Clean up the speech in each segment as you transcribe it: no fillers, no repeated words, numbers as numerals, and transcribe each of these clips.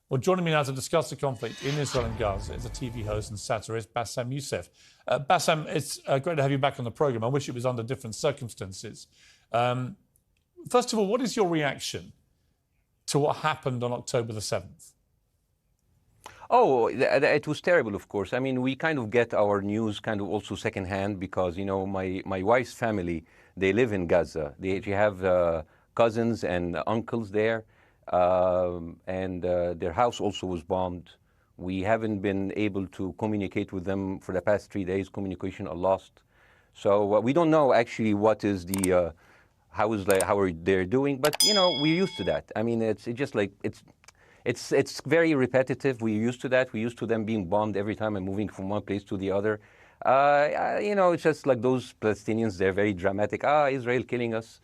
Well, joining me now to discuss the conflict in Israel and Gaza is a TV host and satirist, Bsam Youssef. Bsam, it's great to have you back on the programme. I wish it was under different circumstances. First of all, what is your reaction to what happened on October the 7th? Oh, it was terrible, of course. I mean, we kind of get our news kind of also secondhand because, you know, my wife's family, they live in Gaza. They have cousins and uncles there. And their house also was bombed. We haven't been able to communicate with them for the past 3 days. Communication are lost. So we don't know actually what is the, how are they doing, but you know, we're used to that. I mean, it's just like, it's very repetitive. We're used to that. We're used to them being bombed every time and moving from one place to the other. You know, it's just like those Palestinians, they're very dramatic. Israel killing us.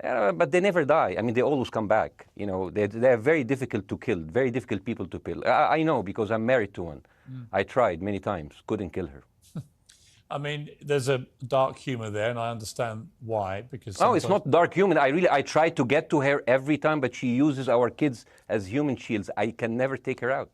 But they never die. I mean, they always come back. You know, they're very difficult to kill, very difficult people to kill. I know because I'm married to one. I tried many times, couldn't kill her. I mean, there's a dark humour there, and I understand why. Because no, it's not dark humour. I try to get to her every time, but she uses our kids as human shields. I can never take her out.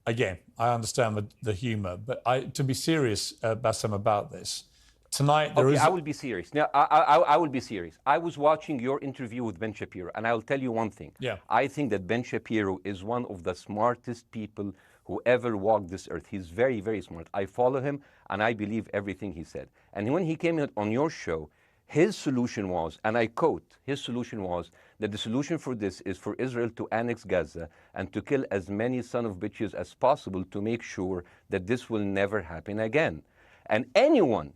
Again, I understand the humour, but to be serious, Bsam, about this. Tonight, I will be serious. Now, I will be serious. I was watching your interview with Ben Shapiro, and I'll tell you one thing. Yeah. I think that Ben Shapiro is one of the smartest people who ever walked this earth. He's very, very smart. I follow him, and I believe everything he said. And when he came on your show, his solution was, and I quote, his solution was that the solution for this is for Israel to annex Gaza and to kill as many son of bitches as possible to make sure that this will never happen again. And anyone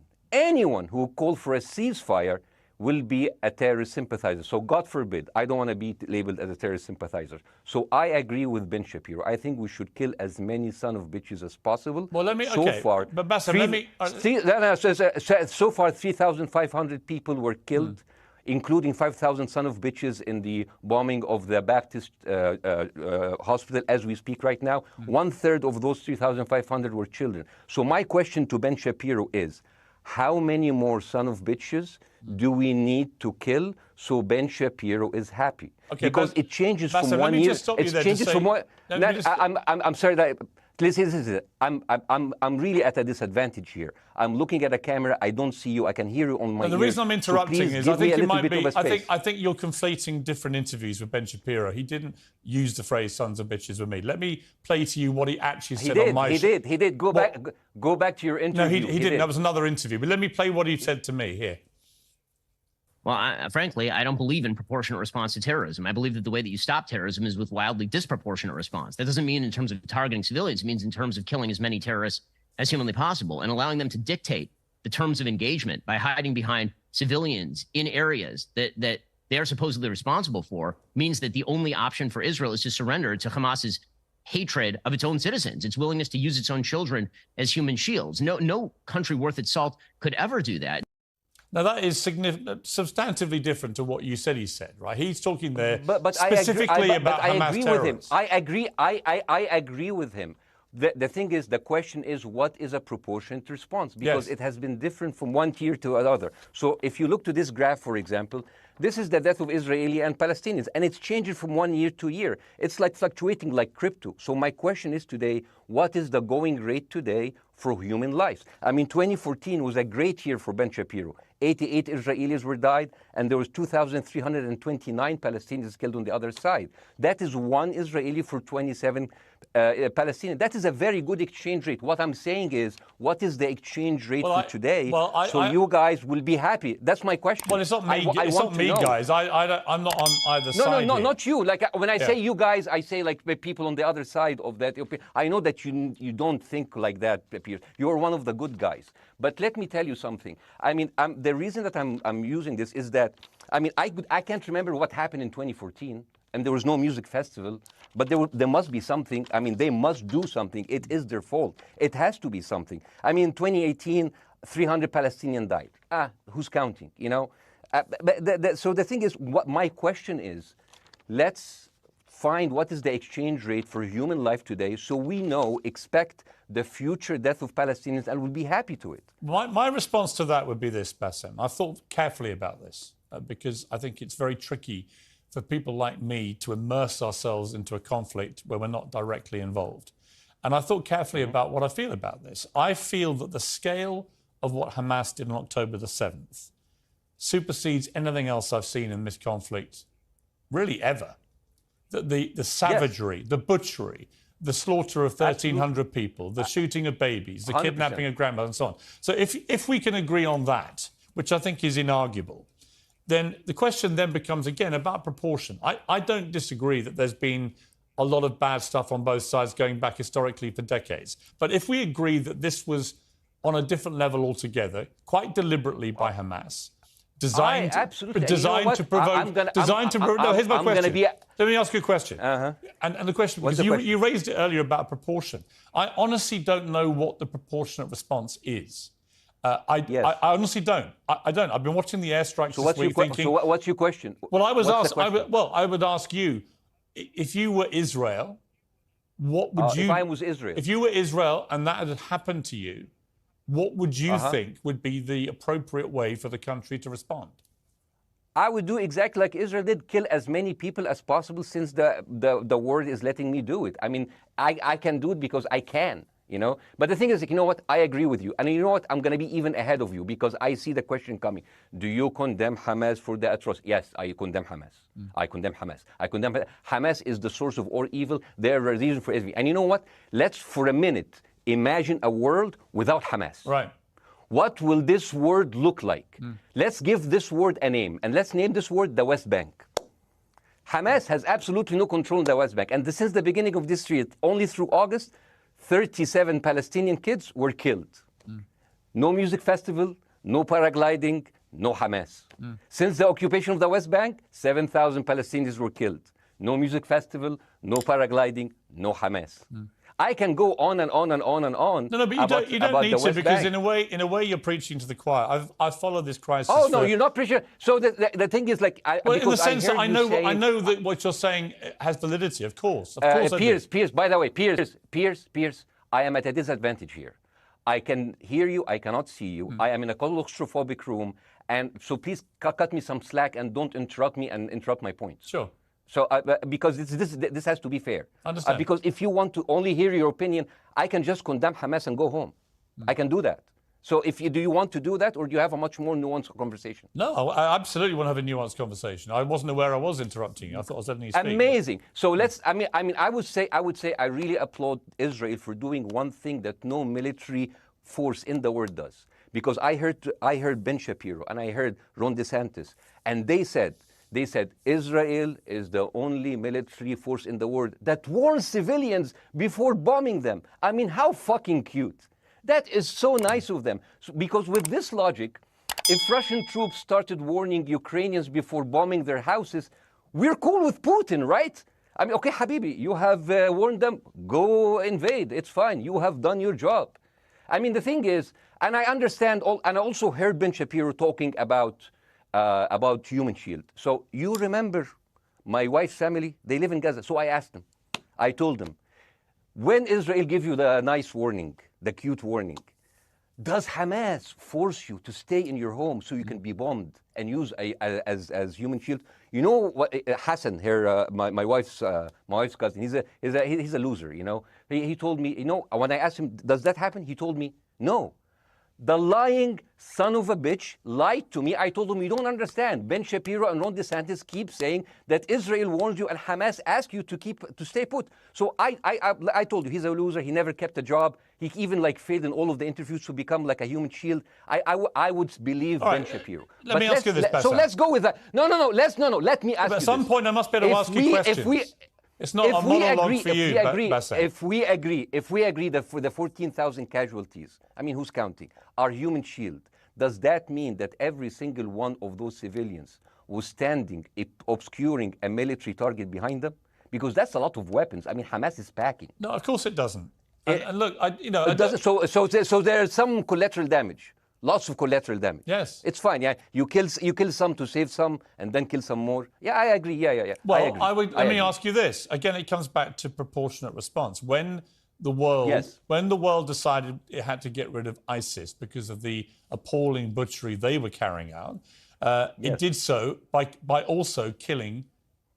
who called for a ceasefire will be a terrorist sympathizer. So God forbid, I don't want to be labeled as a terrorist sympathizer. So I agree with Ben Shapiro. I think we should kill as many son of bitches as possible. Well, let me, so okay, far, but Bsam, let me... so far, 3,500 people were killed, including 5,000 son of bitches in the bombing of the Baptist hospital as we speak right now. 1/3 of those 3,500 were children. So my question to Ben Shapiro is, how many more son of bitches do we need to kill so Ben Shapiro is happy? Okay, because it changes Bsam, from 1 year. It changes from one. I'm sorry that. Listen, I'm really at a disadvantage here. I'm looking at a camera. I don't see you. I can hear you on my ear. The reason I'm interrupting is I think you're conflating different interviews with Ben Shapiro. He didn't use the phrase "sons of bitches" with me. Let me play to you what he actually said on my show. He did. Go back to your interview. No, he didn't. That was another interview. But let me play what he said to me here. Well, frankly, I don't believe in proportionate response to terrorism. I believe that the way that you stop terrorism is with wildly disproportionate response. That doesn't mean in terms of targeting civilians. It means in terms of killing as many terrorists as humanly possible and allowing them to dictate the terms of engagement by hiding behind civilians in areas that they are supposedly responsible for means that the only option for Israel is to surrender to Hamas's hatred of its own citizens, its willingness to use its own children as human shields. No country worth its salt could ever do that. Now, that is substantively different to what you said he said, right? He's talking there but specifically about Hamas terrorists. I agree with him. The thing is, the question is, what is a proportionate response? Because it has been different from one tier to another. So if you look to this graph, for example, this is the death of Israeli and Palestinians, and it's changing from 1 year to year. It's like fluctuating like crypto. So my question is today, what is the going rate today for human lives? I mean, 2014 was a great year for Ben Shapiro. 88 Israelis were died, and there was 2,329 Palestinians killed on the other side. That is one Israeli for 27 Palestinians. That is a very good exchange rate. What I'm saying is, what is the exchange rate for today? So you guys will be happy. That's my question. Well, it's not me. It's not me, guys. I'm not on either side. No, not you. Like when I say you guys, I say like people on the other side of that. I know that you don't think like that, Piers. You're one of the good guys. But let me tell you something. I mean, the reason that I'm using this is that, I mean, I can't remember what happened in 2014, and there was no music festival, but there must be something. I mean, they must do something. It is their fault. It has to be something. I mean, 2018, 300 Palestinians died. Who's counting, you know? So the thing is, what my question is, let's find what is the exchange rate for human life today so we expect the future death of Palestinians and we'll be happy to it. My response to that would be this, Bsam. I've thought carefully about this because I think it's very tricky for people like me to immerse ourselves into a conflict where we're not directly involved. And I thought carefully about what I feel about this. I feel that the scale of what Hamas did on October the 7th supersedes anything else I've seen in this conflict, really ever. The savagery, the butchery, the slaughter of 1,300 people, the shooting of babies, the 100%. kidnapping of grandmothers, and so on. So if we can agree on that, which I think is inarguable, then the question then becomes, again, about proportion. I don't disagree that there's been a lot of bad stuff on both sides going back historically for decades. But if we agree that this was on a different level altogether, quite deliberately by Hamas, designed to provoke... No, here's my question. Let me ask you a question. And the question, because you raised it earlier about proportion. I honestly don't know what the proportionate response is. I honestly don't. I don't. I've been watching the airstrikes this week thinking... So what's your question? Well, I would ask you, if you were Israel, what would you... If I was Israel? If you were Israel and that had happened to you, what would you think would be the appropriate way for the country to respond? I would do exactly like Israel did, kill as many people as possible, since the world is letting me do it. I mean, I can do it because I can, you know. But the thing is, you know what? I agree with you. And you know what? I'm going to be even ahead of you, because I see the question coming. Do you condemn Hamas for the atrocity? Yes, I condemn Hamas. I condemn Hamas. Hamas is the source of all evil. They're the reason for everything. And you know what? Let's, for a minute, imagine a world without Hamas. Right. What will this word look like? Let's give this word a name, and let's name this word the West Bank. Hamas has absolutely no control in the West Bank. And since the beginning of this year, only through August, 37 Palestinian kids were killed. No music festival, no paragliding, no Hamas. Since the occupation of the West Bank, 7,000 Palestinians were killed. No music festival, no paragliding, no Hamas. I can go on and on and on and on. No, but you don't need to, because in a way you're preaching to the choir. I've followed this crisis. Oh no, you're not preaching. So the thing is, like, in the sense that I know that what you're saying has validity. Of course, Piers. By the way, Piers. I am at a disadvantage here. I can hear you. I cannot see you. I am in a claustrophobic room, and so please cut me some slack and don't interrupt me and interrupt my points. Sure. So, because this has to be fair. Understand. Because if you want to only hear your opinion, I can just condemn Hamas and go home. I can do that. So, do you want to do that, or do you have a much more nuanced conversation? No, I absolutely want to have a nuanced conversation. I wasn't aware I was interrupting you. I thought I was letting you speak. Amazing. So I would say I really applaud Israel for doing one thing that no military force in the world does. Because I heard Ben Shapiro and I heard Ron DeSantis, and they said Israel is the only military force in the world that warns civilians before bombing them. I mean, how fucking cute. That is so nice of them. Because with this logic, if Russian troops started warning Ukrainians before bombing their houses, we're cool with Putin, right? I mean, okay, Habibi, you have warned them, go invade. It's fine. You have done your job. I mean, the thing is, and I understand, and I also heard Ben Shapiro talking about Human Shield. So you remember my wife's family, they live in Gaza. So I asked them, I told them, when Israel give you the nice warning, the cute warning, does Hamas force you to stay in your home so you can be bombed and use as Human Shield? You know what, Hassan here, my wife's cousin, he's a loser, you know. He told me, you know, when I asked him, does that happen? He told me, no. The lying son of a bitch lied to me. I told him, you don't understand. Ben Shapiro and Ron DeSantis keep saying that Israel warned you and Hamas asked you to stay put. So I told you, he's a loser. He never kept a job. He even failed in all of the interviews to become like a human shield. I would believe Ben Shapiro. Let me ask you this, Bessam. So let's go with that. No. Let me ask you At some point, I must be able to ask you questions. It's not a monologue for you, Bessam. If we agree that for the 14,000 casualties, I mean, who's counting, our Human Shield, does that mean that every single one of those civilians was standing, obscuring a military target behind them? Because that's a lot of weapons. I mean, Hamas is packing. No, of course it doesn't. And look, So there's some collateral damage. Lots of collateral damage. Yes. It's fine, yeah. You kill some to save some and then kill some more. Yeah, I agree. Yeah. Well, let me ask you this. Again, it comes back to proportionate response. When the world decided it had to get rid of ISIS because of the appalling butchery they were carrying out, it did so by also killing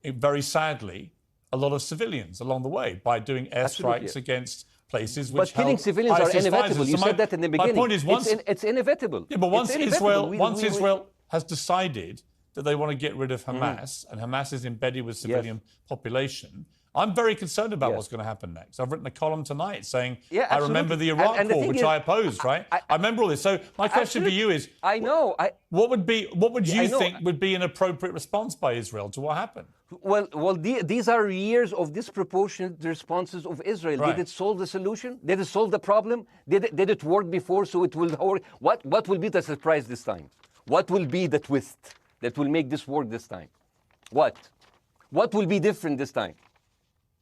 very sadly, a lot of civilians along the way by doing airstrikes against places which but killing civilians are inevitable. You said that in the beginning. My point is, it's inevitable. Yeah, but once Israel has decided that they want to get rid of Hamas, and Hamas is embedded with civilian population, I'm very concerned about what's going to happen next. I've written a column tonight saying, I remember the Iraq War, which I opposed, right? I remember all this. So my question for you is, what would you think would be an appropriate response by Israel to what happened? Well, these are years of disproportionate responses of Israel. Right. Did it solve the solution? Did it solve the problem? Did it work before, so it will work? What will be the surprise this time? What will be the twist that will make this work this time? What will be different this time?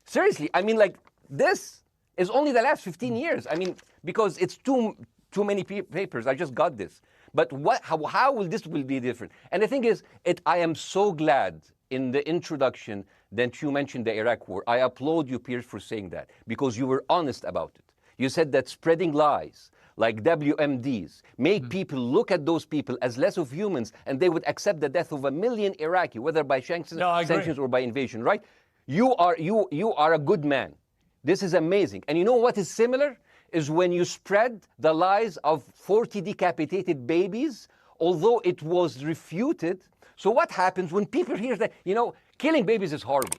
Seriously, I mean, like, this is only the last 15 years. I mean, because it's too many papers. I just got this. But how will this be different? And the thing is, I am so glad in the introduction that you mentioned the Iraq War. I applaud you, Piers, for saying that, because you were honest about it. You said that spreading lies like WMDs make people look at those people as less of humans, and they would accept the death of 1 million Iraqi, whether by sanctions or by invasion, right? You are a good man. This is amazing. And you know what is similar? Is when you spread the lies of 40 decapitated babies, although it was refuted. So what happens when people hear that, killing babies is horrible.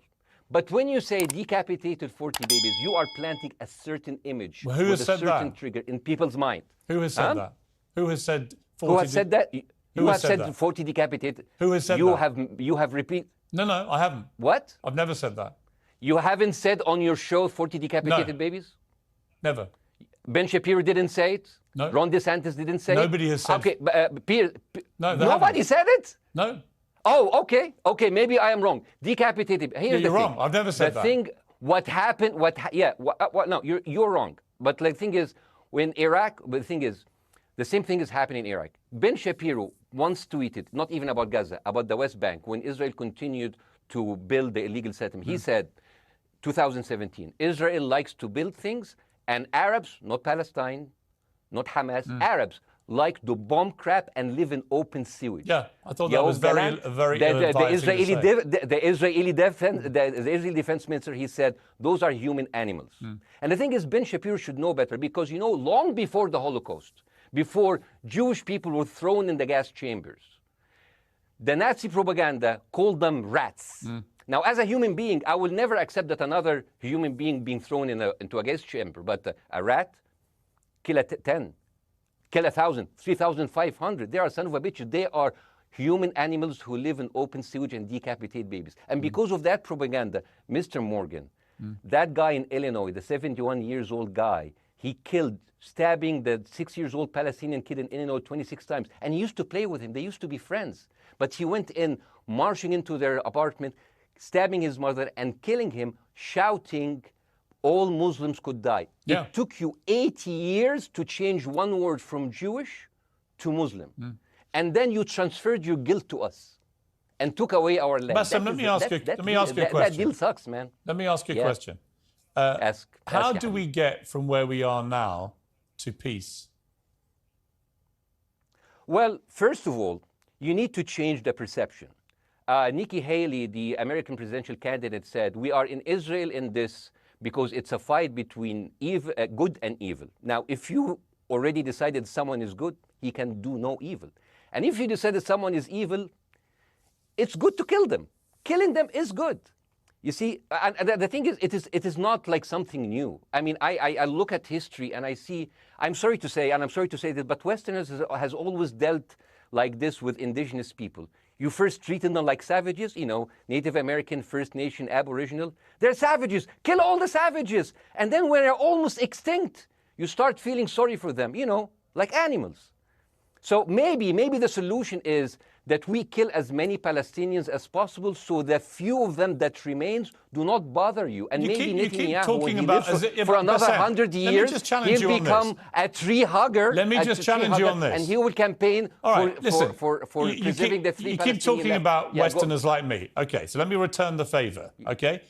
But when you say decapitated 40 babies, you are planting a certain image with a certain trigger in people's mind. Who has said that? Who has said 40? Who has said that? Who has said 40 decapitated? Who has said that? You have repeated. No, I haven't. What? I've never said that. You haven't said on your show 40 decapitated babies? Never. Ben Shapiro didn't say it? No. Ron DeSantis didn't say Nobody it? has said it. Okay, nobody said it? No. Oh, okay, maybe I am wrong. Decapitated. Here's you're wrong. I've never said that. The thing, what happened, no, you're wrong. But the thing is, when Iraq, the thing is, the same thing is happening in Iraq. Ben Shapiro once tweeted, not even about Gaza, about the West Bank, when Israel continued to build the illegal settlement. He said, 2017, Israel likes to build things, and Arabs, not Palestine, not Hamas, Arabs like to bomb crap and live in open sewage. Yeah, I thought that was very the Israeli defense minister, he said, those are human animals. And the thing is, Ben Shapiro should know better, because, long before the Holocaust, before Jewish people were thrown in the gas chambers, the Nazi propaganda called them rats. Now, as a human being, I will never accept that another human being being thrown into a gas chamber, but a rat, kill 10, kill 1,000, 3,500. They are son of a bitch. They are human animals who live in open sewage and decapitate babies. And because of that propaganda, Mr. Morgan, that guy in Illinois, the 71-years-old guy, he killed, stabbing the 6-year-old Palestinian kid in Illinois 26 times. And he used to play with him. They used to be friends. But he went in, marching into their apartment, stabbing his mother and killing him, shouting, all Muslims could die. Yeah. It took you 80 years to change one word from Jewish to Muslim. And then you transferred your guilt to us and took away our land. Bessam, let me ask you a question. That deal sucks, man. Let me ask you a question. How do we get from where we are now to peace? Well, first of all, you need to change the perception. Nikki Haley, the American presidential candidate, said, we are in Israel in this because it's a fight between good and evil. Now, if you already decided someone is good, he can do no evil. And if you decided someone is evil, it's good to kill them. Killing them is good. You see, and the thing is, it is not like something new. I mean, I look at history and I see, I'm sorry to say this, but Westerners has always dealt like this with indigenous people. You first treated them like savages, Native American, First Nation, Aboriginal. They're savages. Kill all the savages. And then when they're almost extinct, you start feeling sorry for them, like animals. So maybe the solution is that we kill as many Palestinians as possible, so the few of them that remains do not bother you. And maybe Netanyahu, when he lives for another 100 years, he'll become a tree hugger. Let me just challenge you on this. And he will campaign for preserving the three Palestinians. You keep talking about Westerners like me. Okay, so let me return the favor, okay?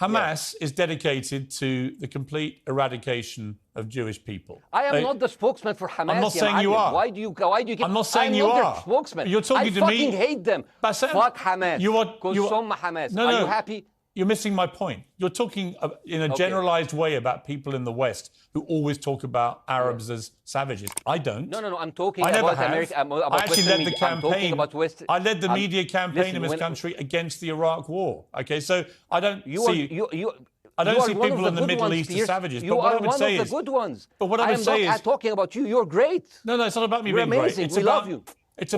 Hamas is dedicated to the complete eradication of Jewish people. I am not the spokesman for Hamas. I'm not saying you are. Why do you keep... I'm not saying you are. I'm not their spokesman. You're talking to me. I fucking hate them. Bessam, fuck Hamas. You are Hamas. No, are you happy? You're missing my point. You're talking in a generalized way about people in the West who always talk about Arabs as savages. I don't. No. I'm talking about America. I actually led the campaign. I led the media campaign in this country against the Iraq War. Okay, so I don't see. I don't see people in the Middle East as savages. You are one of the good ones. But what I would say is, I'm not talking about you. You're great. No, it's not about me being great. You're amazing. We love you. It's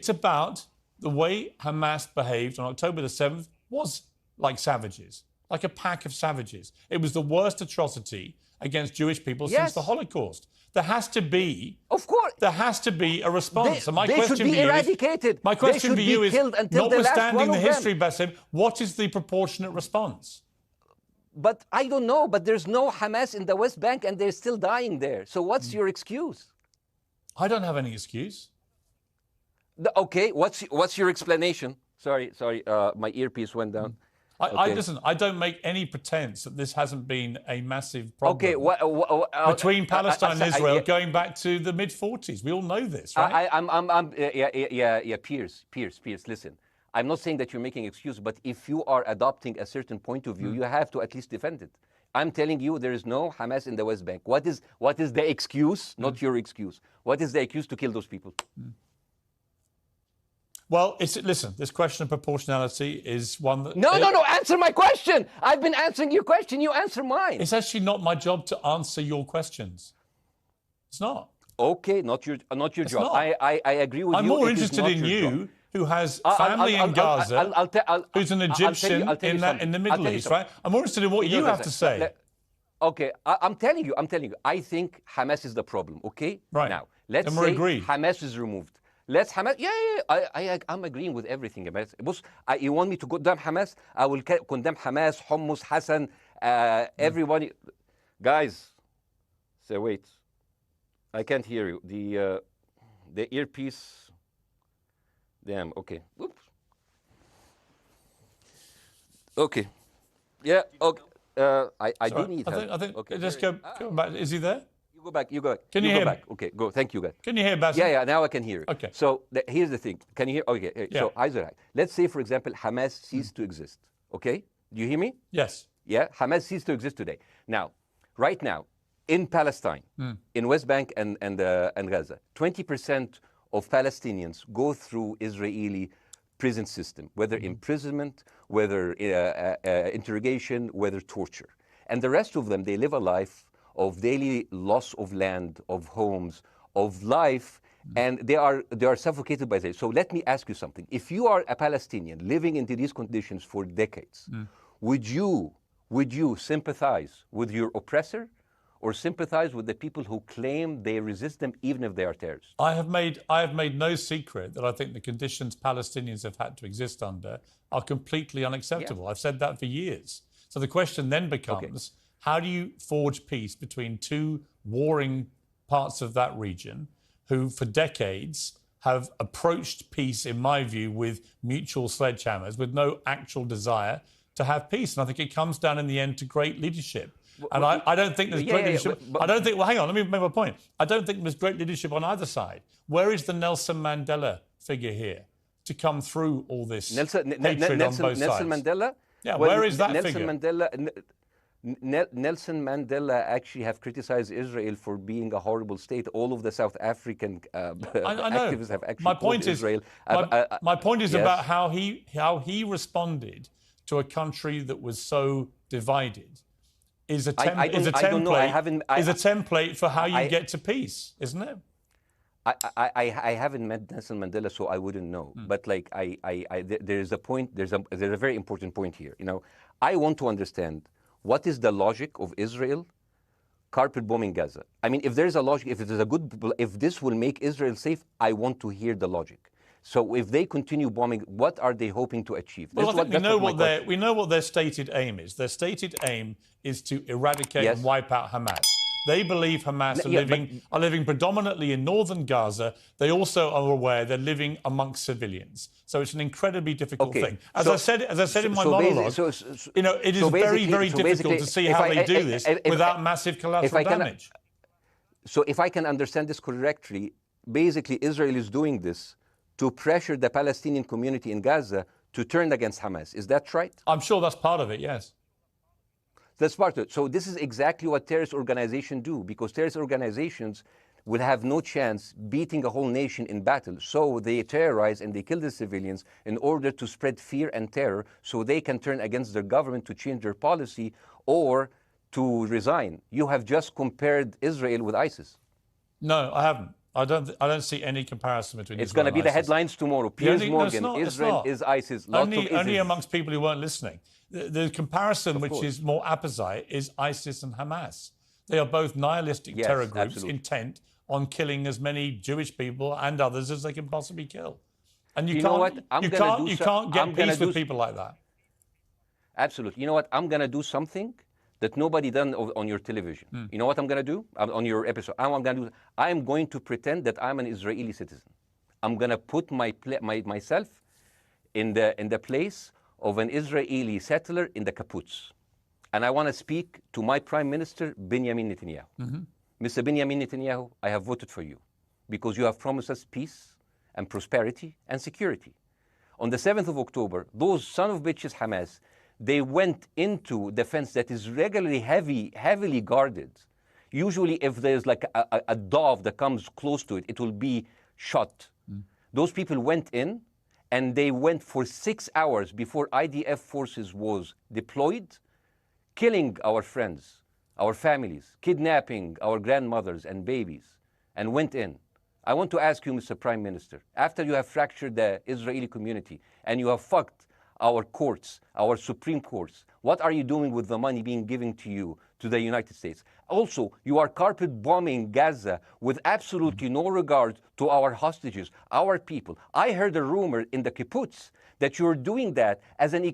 about the way Hamas behaved on October the 7th was like savages, like a pack of savages. It was the worst atrocity against Jewish people since the Holocaust. There has to be, of course, there has to be a response. They should be eradicated. My question for you is, notwithstanding the history, Bessam, what is the proportionate response? But I don't know. But there's no Hamas in the West Bank, and they're still dying there. So what's your excuse? I don't have any excuse. Okay, what's your explanation? Sorry, my earpiece went down. Listen, I don't make any pretense that this hasn't been a massive problem between Palestine and Israel going back to the mid-40s. We all know this, right? Piers, listen. I'm not saying that you're making excuses, but if you are adopting a certain point of view, you have to at least defend it. I'm telling you, there is no Hamas in the West Bank. What is the excuse? Not your excuse. What is the excuse to kill those people? Well, listen, this question of proportionality is one that... No, answer my question. I've been answering your question. You answer mine. It's actually not my job to answer your questions. It's not. Okay, not your job. Not. I agree with you. I'm more interested in you, who has family in Gaza, who's an Egyptian in the Middle East, right? I'm more interested in what you have to say. Okay, I'm telling you. I think Hamas is the problem, okay? Right. Now, let's say Hamas is removed. Let's Hamas. I'm agreeing with everything. You want me to condemn Hamas? I will condemn Hamas, Hummus, Hassan, everybody. Guys, say wait. I can't hear you. The earpiece. Damn. Okay. Oops. Okay. Yeah. Okay. I do need help. I think. Okay. Just go back. Is he there? You go back. Can you hear me? Okay, go. Thank you, guys. Can you hear, Bessam? Yeah. Now I can hear you. Okay. So here's the thing. Can you hear? Okay. Yeah. So let's say, for example, Hamas ceased to exist. Okay. Do you hear me? Yes. Yeah. Hamas ceased to exist today. Now, right now, in Palestine, in West Bank and Gaza, 20% of Palestinians go through Israeli prison system, whether imprisonment, whether interrogation, whether torture, and the rest of them, they live a life of daily loss of land, of homes, of life, and they are suffocated by this. So let me ask you something. If you are a Palestinian living into these conditions for decades, would you sympathize with your oppressor, or sympathize with the people who claim they resist them even if they are terrorists? I have made no secret that I think the conditions Palestinians have had to exist under are completely unacceptable. I've said that for years. So the question then becomes, how do you forge peace between two warring parts of that region who for decades have approached peace, in my view, with mutual sledgehammers, with no actual desire to have peace? And I think it comes down in the end to great leadership. And I don't think there's great leadership. I don't think, well, hang on, let me make my point. I don't think there's great leadership on either side. Where is the Nelson Mandela figure here to come through all this hatred on both sides? Nelson Mandela? Yeah, where is that Nelson figure? Nelson Mandela actually have criticized Israel for being a horrible state. All of the South African activists have actually called Israel. My point is about how he responded to a country that was so divided. Is a template for how you get to peace, isn't it? I haven't met Nelson Mandela, so I wouldn't know. But like there's a point. There's a very important point here. You know, I want to understand what is the logic of Israel carpet bombing Gaza. I mean, if there's a logic, if this will make Israel safe, I want to hear the logic. So if they continue bombing, what are they hoping to achieve? Well, I think we know what their stated aim is. Their stated aim is to eradicate and wipe out Hamas. They believe Hamas are living predominantly in northern Gaza. They also are aware they're living amongst civilians. So it's an incredibly difficult thing. As I said in my monologue, it is very, very difficult to see how they do this without massive collateral damage. So if I can understand this correctly, basically Israel is doing this to pressure the Palestinian community in Gaza to turn against Hamas. Is that right? I'm sure that's part of it, yes. That's part of it. So this is exactly what terrorist organizations do, because terrorist organizations will have no chance beating a whole nation in battle. So they terrorize and they kill the civilians in order to spread fear and terror so they can turn against their government to change their policy or to resign. You have just compared Israel with ISIS. No, I haven't. I don't see any comparison between It's going to be the headlines tomorrow. Piers Morgan, Israel is ISIS. Only amongst people who weren't listening. The comparison, which is more apposite, is ISIS and Hamas. They are both nihilistic terror groups intent on killing as many Jewish people and others as they can possibly kill. And you can't get peace with people like that. Absolutely. You know what? I'm going to do something that nobody done on your television. You know what I'm going to do on your episode? I'm going to pretend that I'm an Israeli citizen. I'm going to put myself in the place of an Israeli settler in the kibbutz. And I want to speak to my Prime Minister, Benjamin Netanyahu. Mr. Benjamin Netanyahu, I have voted for you because you have promised us peace and prosperity and security. On the 7th of October, those son of bitches Hamas, they went into the fence that is regularly heavily guarded. Usually if there's like a dove that comes close to it, it will be shot. Those people went in, and they went for 6 hours before IDF forces was deployed, killing our friends, our families, kidnapping our grandmothers and babies, and went in. I want to ask you, Mr. Prime Minister, after you have fractured the Israeli community and you have fucked our courts, our Supreme Courts, what are you doing with the money being given to you, to the United States? Also, you are carpet bombing Gaza with absolutely no regard to our hostages, our people. I heard a rumor in the kibbutz that you're doing that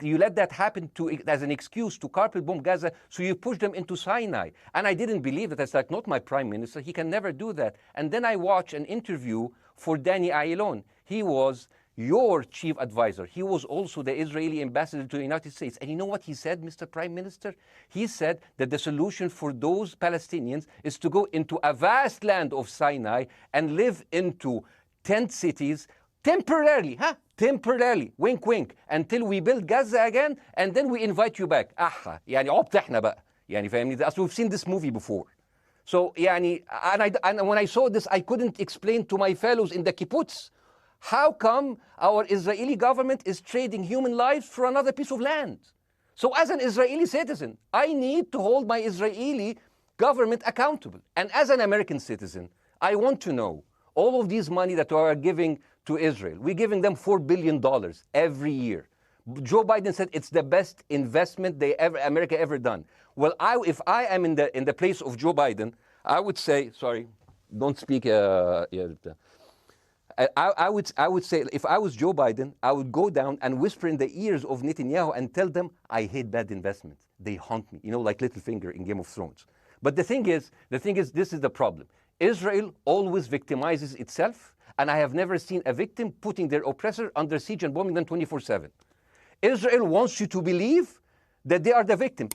you let that happen as an excuse to carpet bomb Gaza, so you push them into Sinai. And I didn't believe it. It's like, not my prime minister. He can never do that. And then I watched an interview for Danny Ayalon. He was your chief advisor. He was also the Israeli ambassador to the United States. And you know what he said, Mr. Prime Minister? He said that the solution for those Palestinians is to go into a vast land of Sinai and live into tent cities temporarily, temporarily, wink wink, until we build Gaza again, and then we invite you back. يعني عبط احنا بقى. يعني فاهمني؟ We've seen this movie before. So يعني, and when I saw this, I couldn't explain to my fellows in the kibbutz, how come our Israeli government is trading human lives for another piece of land? So as an Israeli citizen, I need to hold my Israeli government accountable. And as an American citizen, I want to know all of these money that we are giving to Israel. We're giving them $4 billion every year. Joe Biden said it's the best investment America ever done. Well, if I am in the place of Joe Biden, I would say, sorry, don't speak. I would say, if I was Joe Biden, I would go down and whisper in the ears of Netanyahu and tell them, I hate bad investments. They haunt me, like Littlefinger in Game of Thrones. But the thing is, this is the problem. Israel always victimizes itself, and I have never seen a victim putting their oppressor under siege and bombing them 24/7. Israel wants you to believe that they are the victim.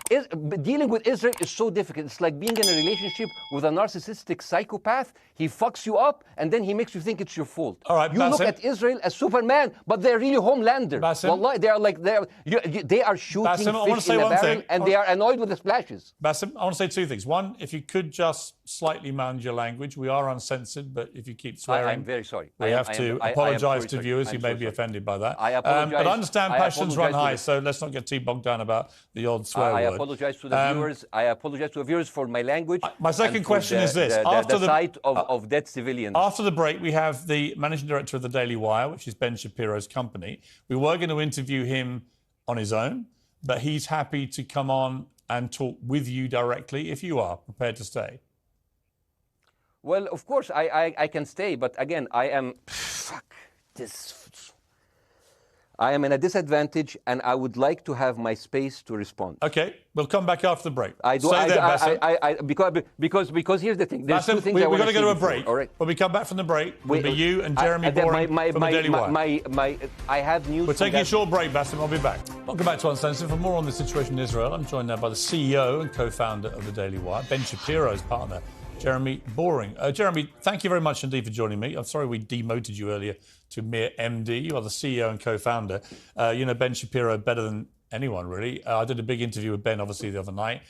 Dealing with Israel is so difficult. It's like being in a relationship with a narcissistic psychopath. He fucks you up, and then he makes you think it's your fault. All right, you look at Israel as Superman, but they're really Homelander. Wallahi, they are shooting fish in a barrel, and they are annoyed with the splashes. Bessam, I want to say two things. One, if you could just slightly manage your language. We are uncensored, but if you keep swearing... I'm very sorry. We have to apologise to viewers who may be offended by that. I apologise. But I understand passions run high, so let's not get too bogged down about the odd swear word. I apologise to the viewers. I apologise to the viewers for my language. My second question is this. After the sight of dead civilians. After the break, we have the managing director of the Daily Wire, which is Ben Shapiro's company. We were going to interview him on his own, but he's happy to come on and talk with you directly if you are prepared to stay. Well, of course, I can stay, but again, I am... Fuck this... I am in a disadvantage, and I would like to have my space to respond. Okay, we'll come back after the break. I do. Stay there, Bassam. Because here's the thing. There's Bassam, two things I want to we've got to go to a break. All right. When we come back from the break, we'll be you and Jeremy Boring from the Daily Wire. I have news. We're taking a short break, Bassam. I'll be back. Welcome back to Uncensored. For more on the situation in Israel, I'm joined now by the CEO and co-founder of the Daily Wire, Ben Shapiro's partner, Jeremy Boring. Jeremy, thank you very much indeed for joining me. I'm sorry we demoted you earlier to mere MD. You are the CEO and co-founder. You know Ben Shapiro better than anyone, really. I did a big interview with Ben, obviously, the other night,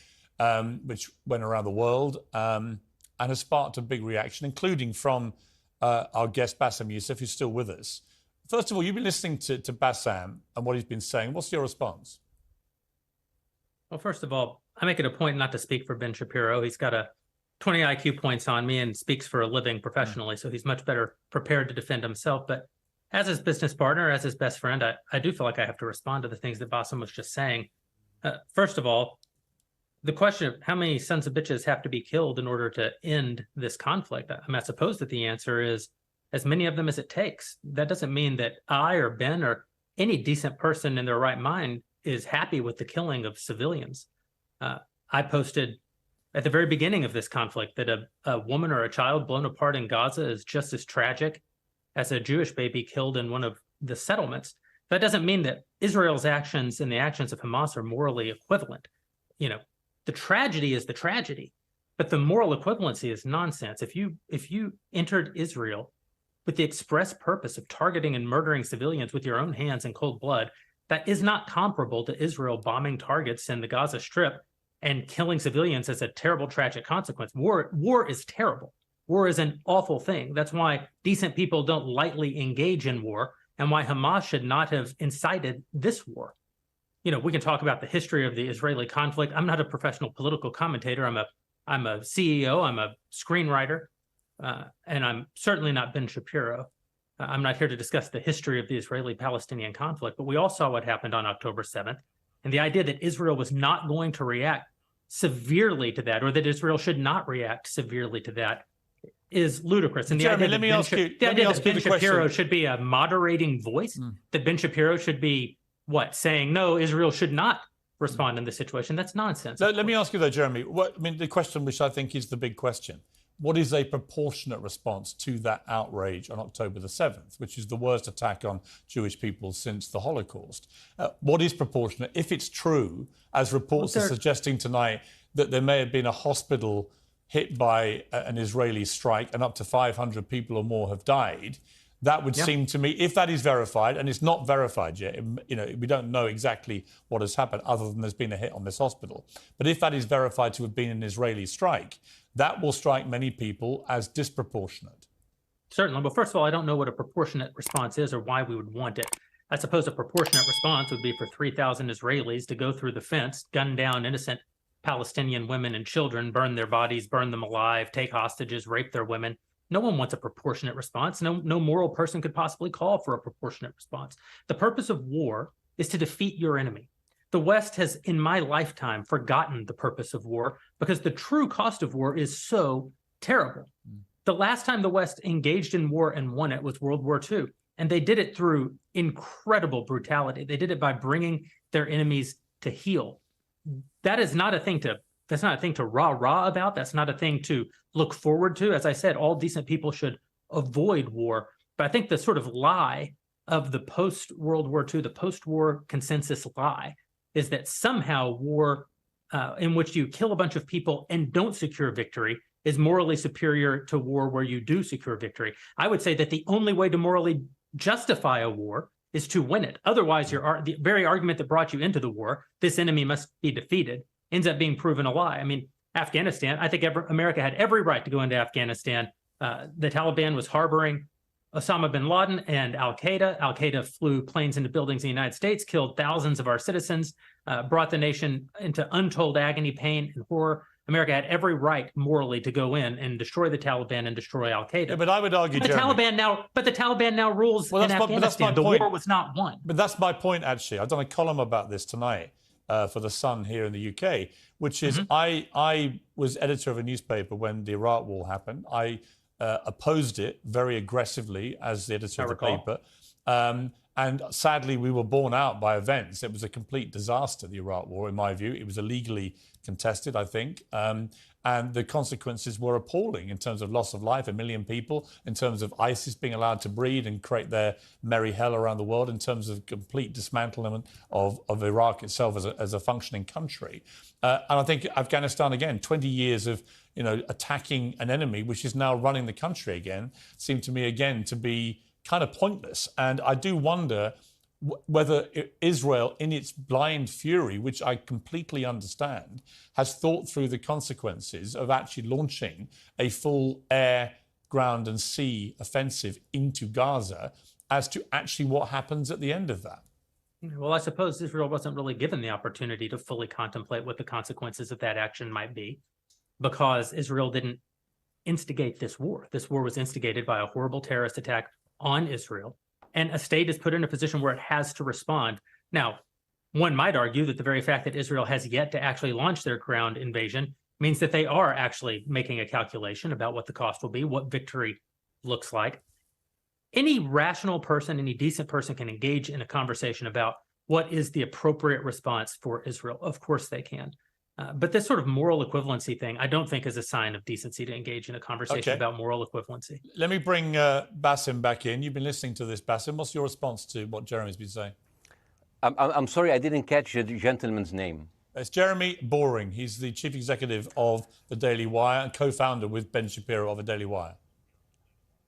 which went around the world and has sparked a big reaction, including from our guest, Bassam Youssef, who's still with us. First of all, you've been listening to Bassam and what he's been saying. What's your response? Well, first of all, I make it a point not to speak for Ben Shapiro. He's got a 20 IQ points on me and speaks for a living professionally, so he's much better prepared to defend himself. But as his business partner, as his best friend, I do feel like I have to respond to the things that Bassam was just saying. First of all, the question of how many sons of bitches have to be killed in order to end this conflict, I suppose that the answer is as many of them as it takes. That doesn't mean that I or Ben or any decent person in their right mind is happy with the killing of civilians. I posted at the very beginning of this conflict that a woman or a child blown apart in Gaza is just as tragic as a Jewish baby killed in one of the settlements. That doesn't mean that Israel's actions and the actions of Hamas are morally equivalent. You know, the tragedy is the tragedy, but the moral equivalency is nonsense. If you entered Israel with the express purpose of targeting and murdering civilians with your own hands in cold blood, that is not comparable to Israel bombing targets in the Gaza Strip and killing civilians as a terrible, tragic consequence. War is terrible. War is an awful thing. That's why decent people don't lightly engage in war, and why Hamas should not have incited this war. You know, we can talk about the history of the Israeli conflict. I'm not a professional political commentator. I'm a CEO. I'm a screenwriter, and I'm certainly not Ben Shapiro. I'm not here to discuss the history of the Israeli-Palestinian conflict, but we all saw what happened on October 7th. And the idea that Israel was not going to react severely to that, or that Israel should not react severely to that, is ludicrous. And the Jeremy, idea let me ask you that Ben Shapiro question. should be a moderating voice, that Ben Shapiro should be, saying, no, Israel should not respond in this situation, that's nonsense. Let me ask you, though, Jeremy, the question which I think is the big question. What is a proportionate response to that outrage on October the 7th, which is the worst attack on Jewish people since the Holocaust? What is proportionate? If it's true, as reports are suggesting tonight, that there may have been a hospital hit by an Israeli strike and up to 500 people or more have died, that would seem to me, if that is verified, and it's not verified yet, we don't know exactly what has happened other than there's been a hit on this hospital. But if that is verified to have been an Israeli strike, that will strike many people as disproportionate. Certainly. Well, first of all, I don't know what a proportionate response is or why we would want it. I suppose a proportionate response would be for 3,000 Israelis to go through the fence, gun down innocent Palestinian women and children, burn their bodies, burn them alive, take hostages, rape their women. No one wants a proportionate response. No moral person could possibly call for a proportionate response. The purpose of war is to defeat your enemy. The West has, in my lifetime, forgotten the purpose of war because the true cost of war is so terrible. The last time the West engaged in war and won it was World War II, and they did it through incredible brutality. They did it by bringing their enemies to heel. That is not a thing to That's not a thing to rah-rah about. That's not a thing to look forward to. As I said, all decent people should avoid war. But I think the sort of lie of the post-World War II, the post-war consensus lie, is that somehow war in which you kill a bunch of people and don't secure victory is morally superior to war where you do secure victory. I would say that the only way to morally justify a war is to win it. Otherwise, the very argument that brought you into the war, this enemy must be defeated, ends up being proven a lie. I mean, Afghanistan, I think America had every right to go into Afghanistan. The Taliban was harboring Osama bin Laden and Al-Qaeda. Al-Qaeda flew planes into buildings in the United States, killed thousands of our citizens, brought the nation into untold agony, pain, and horror. America had every right morally to go in and destroy the Taliban and destroy Al-Qaeda. Yeah, but I would argue, the Taliban now rules in Afghanistan. The war was not won. But that's my point, actually. I've done a column about this tonight for The Sun here in the UK, which is I was editor of a newspaper when the Iraq war happened. I opposed it very aggressively as the editor of the paper. And sadly, we were borne out by events. It was a complete disaster, the Iraq War, in my view. It was illegally contested, I think. And the consequences were appalling in terms of loss of life, 1 million people, in terms of ISIS being allowed to breed and create their merry hell around the world, in terms of complete dismantlement of Iraq itself as a functioning country. And I think Afghanistan, again, 20 years of attacking an enemy, which is now running the country again, seemed to me, again, to be kind of pointless. And I do wonder whether Israel, in its blind fury, which I completely understand, has thought through the consequences of actually launching a full air, ground and sea offensive into Gaza as to actually what happens at the end of that. Well, I suppose Israel wasn't really given the opportunity to fully contemplate what the consequences of that action might be, because Israel didn't instigate this war. This war was instigated by a horrible terrorist attack on Israel. And a state is put in a position where it has to respond. Now, one might argue that the very fact that Israel has yet to actually launch their ground invasion means that they are actually making a calculation about what the cost will be, what victory looks like. Any rational person, any decent person can engage in a conversation about what is the appropriate response for Israel. Of course they can. But this sort of moral equivalency thing, I don't think is a sign of decency to engage in a conversation about moral equivalency. Let me bring Bessam back in. You've been listening to this, Bessam. What's your response to what Jeremy's been saying? I'm sorry, I didn't catch the gentleman's name. It's Jeremy Boring. He's the chief executive of the Daily Wire and co-founder with Ben Shapiro of the Daily Wire.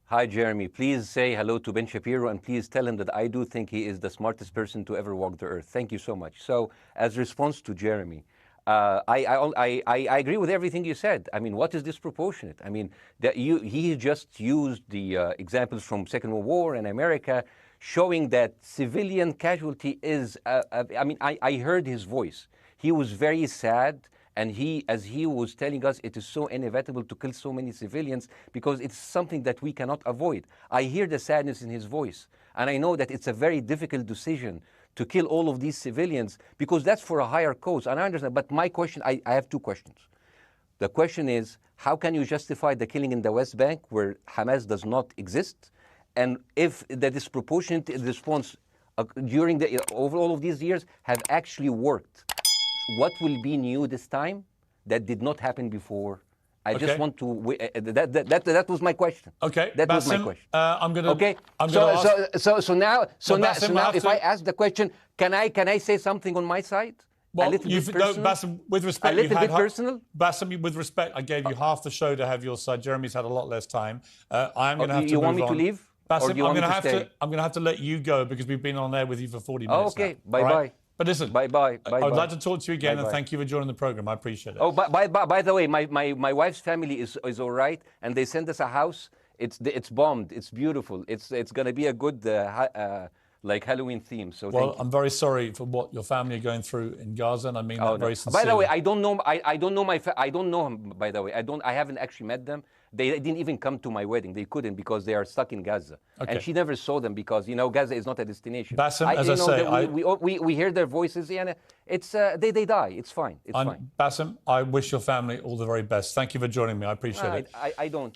Hi, Jeremy. Please say hello to Ben Shapiro and please tell him that I do think he is the smartest person to ever walk the earth. Thank you so much. So, as response to Jeremy, I agree with everything you said. I mean, what is disproportionate? I mean, he just used the examples from Second World War and America, showing that civilian casualty is, I mean, I heard his voice. He was very sad, and as he was telling us, it is so inevitable to kill so many civilians because it's something that we cannot avoid. I hear the sadness in his voice, and I know that it's a very difficult decision to kill all of these civilians because that's for a higher cause, and I understand. But my question, I have two questions. The question is, how can you justify the killing in the West Bank where Hamas does not exist? And if the disproportionate response during over all of these years have actually worked, what will be new this time that did not happen before? I just want to. That was my question. Okay, that was my question. I'm gonna. Okay. So now, if I ask the question, can I say something on my side? Well, a little bit personal? Bassam, with respect, a little bit personal. Bassam, with respect, I gave you half the show to have your side. Jeremy's had a lot less time. I'm going to have to. You move want me on. to leave? Bassam, or do you want me to stay? I'm going to have to let you go because we've been on air with you for 40 minutes. Okay. Now. Bye bye. But listen, bye. I would like to talk to you again, and thank you for joining the program. I appreciate it. Oh, by the way, my wife's family is all right, and they sent us a house. It's bombed. It's beautiful. It's going to be a good like Halloween theme. So well, I'm very sorry for what your family are going through in Gaza, and I mean that very sincerely. By the way, I don't know. I don't know I don't know him. By the way, I haven't actually met them. They didn't even come to my wedding. They couldn't because they are stuck in Gaza. Okay. And she never saw them because, Gaza is not a destination. Bassam, as I say, we hear their voices, and it's they die. It's fine. It's fine. Bassam, I wish your family all the very best. Thank you for joining me. I appreciate it. I don't.